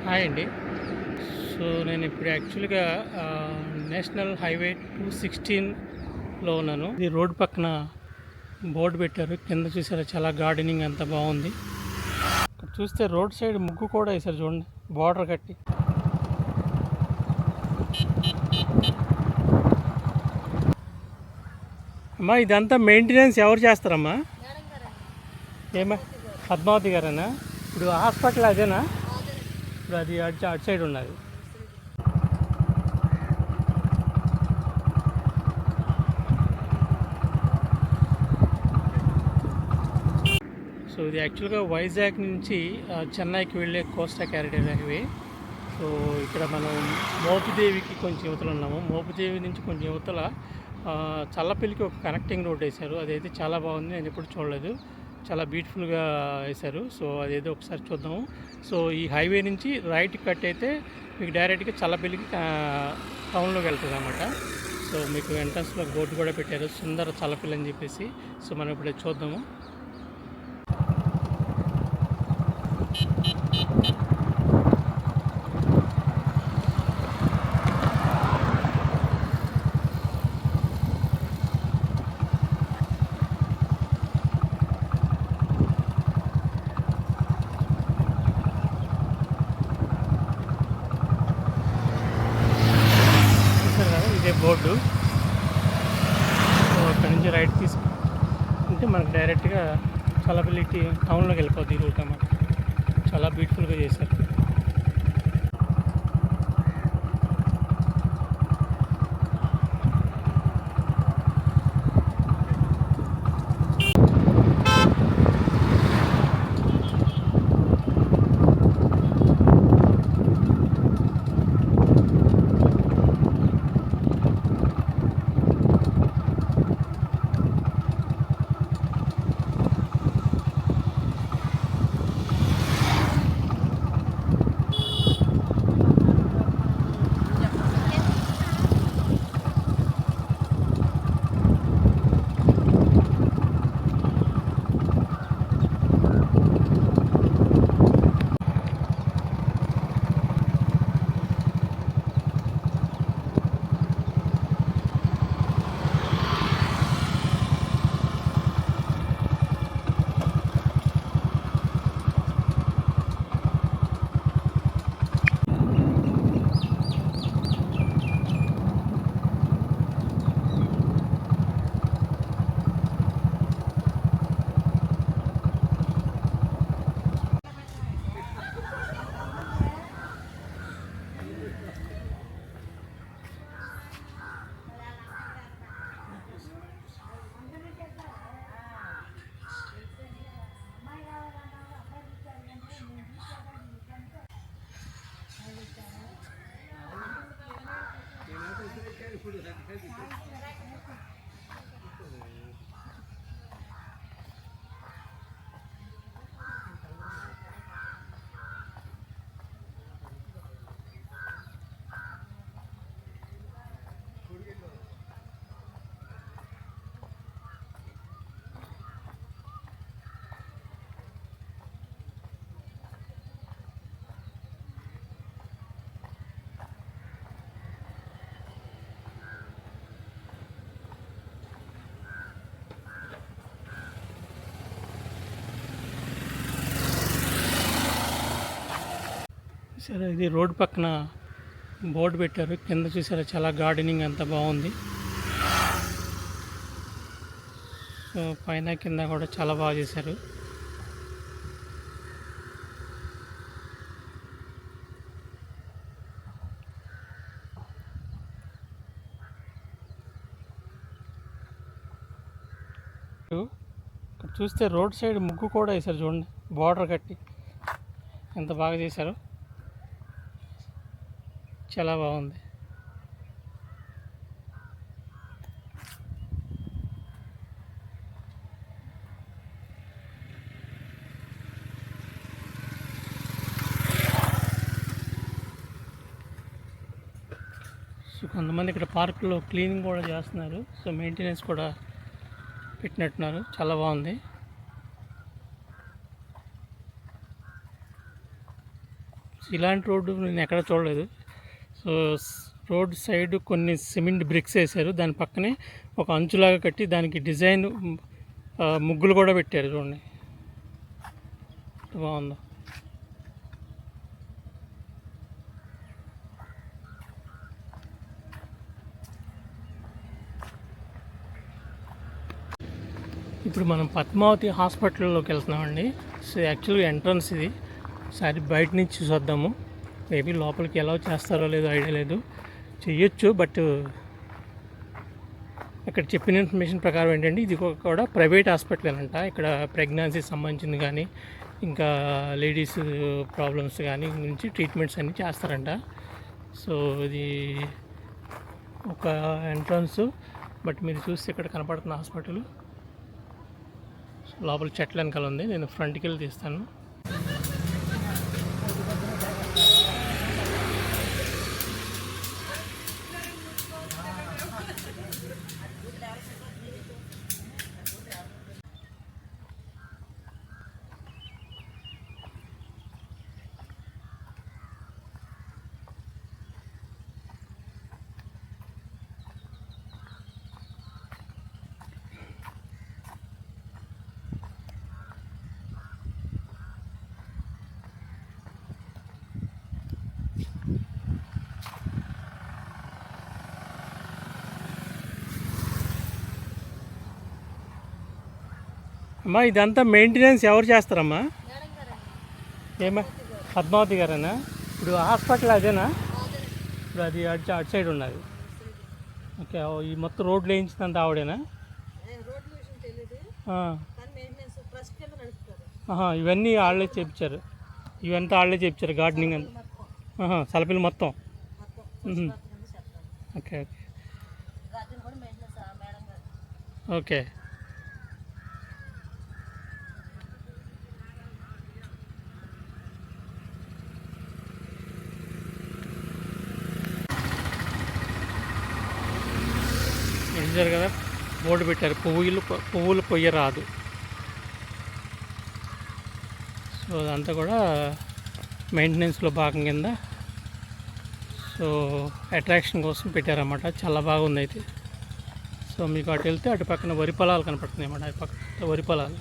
Hi అండి. So, నేను ఇప్పుడు యాక్చువల్‌గా నేషనల్ హైవే 216లో ఉన్నాను. ఇది రోడ్ పక్కన బోర్డు పెట్టారు. కింద చూసారా చాలా గార్డెనింగ్ అంతా బాగుంది. ఇక్కడ చూస్తే రోడ్ సైడ్ ముగ్గు కూడా వేశారు చూడండి, బార్డర్ కట్టి. అమ్మా, ఇదంతా మెయింటెనెన్స్ ఎవరు చేస్తారమ్మా? ఏమా, పద్మావతి గారేనా? ఇప్పుడు హాస్పిటల్ అదేనా? ఇప్పుడు అది అటు సైడ్ ఉన్నది. సో ఇది యాక్చువల్గా వైజాగ్ నుంచి చెన్నైకి వెళ్ళే కోస్టా క్యారిడర్ హైవే. సో ఇక్కడ మనం మోపుదేవికి కొంచెం యువతలు ఉన్నాము. మోపుదేవి నుంచి కొంచెం యువతల చల్లపల్లికి ఒక కనెక్టింగ్ రోడ్ వేశారు. అదైతే చాలా బాగుంది, నేను ఎప్పుడు చూడలేదు. చాలా బ్యూటిఫుల్గా వేశారు. సో అదేదో ఒకసారి చూద్దాము. సో ఈ హైవే నుంచి రైట్ కట్ అయితే మీకు డైరెక్ట్గా చల్లపల్లికి టౌన్లోకి వెళ్తుంది అన్నమాట. సో మీకు ఎంట్రన్స్లో బోర్డు కూడా పెట్టారు, సుందర చల్లపల్లి అని చెప్పేసి. సో మనం ఇప్పుడు చూద్దాము. ఇదే బోర్డు. సో అక్కడి నుంచి రైట్ తీసుకుంటే మనకు డైరెక్ట్గా చల్లపల్లి టౌన్లోకి వెళ్ళిపోద్ది ఈ రూట్ అన్నమాట. చాలా బ్యూటిఫుల్గా చేశారు. సరే, ఇది రోడ్ పక్కన బోర్డు పెట్టారు. కింద చూసారా చాలా గార్డెనింగ్ అంతా బాగుంది. సో పైన కింద కూడా చాలా బాగా చేశారు. ఇక్కడ చూస్తే రోడ్ సైడ్ ముగ్గు కూడా వేశారు చూడండి, బార్డర్ కట్టి. ఎంత బాగా చేశారు, చాలా బాగుంది. సో కొంతమంది ఇక్కడ పార్కులో క్లీనింగ్ కూడా చేస్తున్నారు. సో మెయింటెనెన్స్ కూడా పెట్టినట్టున్నారు, చాలా బాగుంది. ఇలాంటి రోడ్డు నేను ఎక్కడ చూడలేదు. సో రోడ్ సైడ్ కొన్ని సిమెంట్ బ్రిక్స్ వేశారు, దాని పక్కనే ఒక అంచులాగా కట్టి దానికి డిజైన్ ముగ్గులు కూడా పెట్టారు. చూడండి బాగుందో. ఇప్పుడు మనం పద్మావతి హాస్పిటల్లోకి వెళ్తున్నామండి. సో యాక్చువల్గా ఎంట్రన్స్ ఇది, ఒకసారి బయట నుంచి చూద్దాము. మేబీ లోపలికి ఎలా చేస్తారో లేదో ఐడియా లేదు, చెయ్యొచ్చు. బట్ ఇక్కడ చెప్పిన ఇన్ఫర్మేషన్ ప్రకారం ఏంటంటే ఇది కూడా ప్రైవేట్ హాస్పిటల్ అంట. ఇక్కడ ప్రెగ్నెన్సీకి సంబంధించింది కానీ ఇంకా లేడీస్ ప్రాబ్లమ్స్ కానీ గురించి ట్రీట్మెంట్స్ అన్నీ చేస్తారంట. సో ఇది ఒక ఎంట్రన్స్, బట్ మీరు చూస్తే ఇక్కడ కనపడుతున్న హాస్పిటల్ లోపల చెట్ల వెనకాల ఉంది. నేను ఫ్రంట్కి వెళ్ళి తీస్తాను. అమ్మా ఇదంతా మెయింటెనెన్స్ ఎవరు చేస్తారమ్మా? ఏమా పద్మావతి గారేనా? ఇప్పుడు హాస్పిటల్ అదేనా? ఇప్పుడు అది అటు సైడ్ ఉన్నది. ఓకే, ఈ మొత్తం రోడ్లు వేయించినంత ఆవిడేనా? ఇవన్నీ వాళ్ళే చేయించారు, ఇవంతా వాళ్ళే చేయించారు, గార్డెనింగ్ అంతా సలపిలు మొత్తం. Okay okay okay. చూసారు కదా, బోర్డు పెట్టారు, పువ్వులు కొయ్యరాదు. సో అదంతా కూడా మెయింటెనెన్స్లో భాగం కింద, సో అట్రాక్షన్ కోసం పెట్టారన్నమాట. చాలా బాగుంది అయితే. సో మీకు అటు వెళ్తే అటు పక్కన వరి పొలాలు కనపడుతున్నాయి అన్నమాట. అటు పక్కన వరి పొలాలు.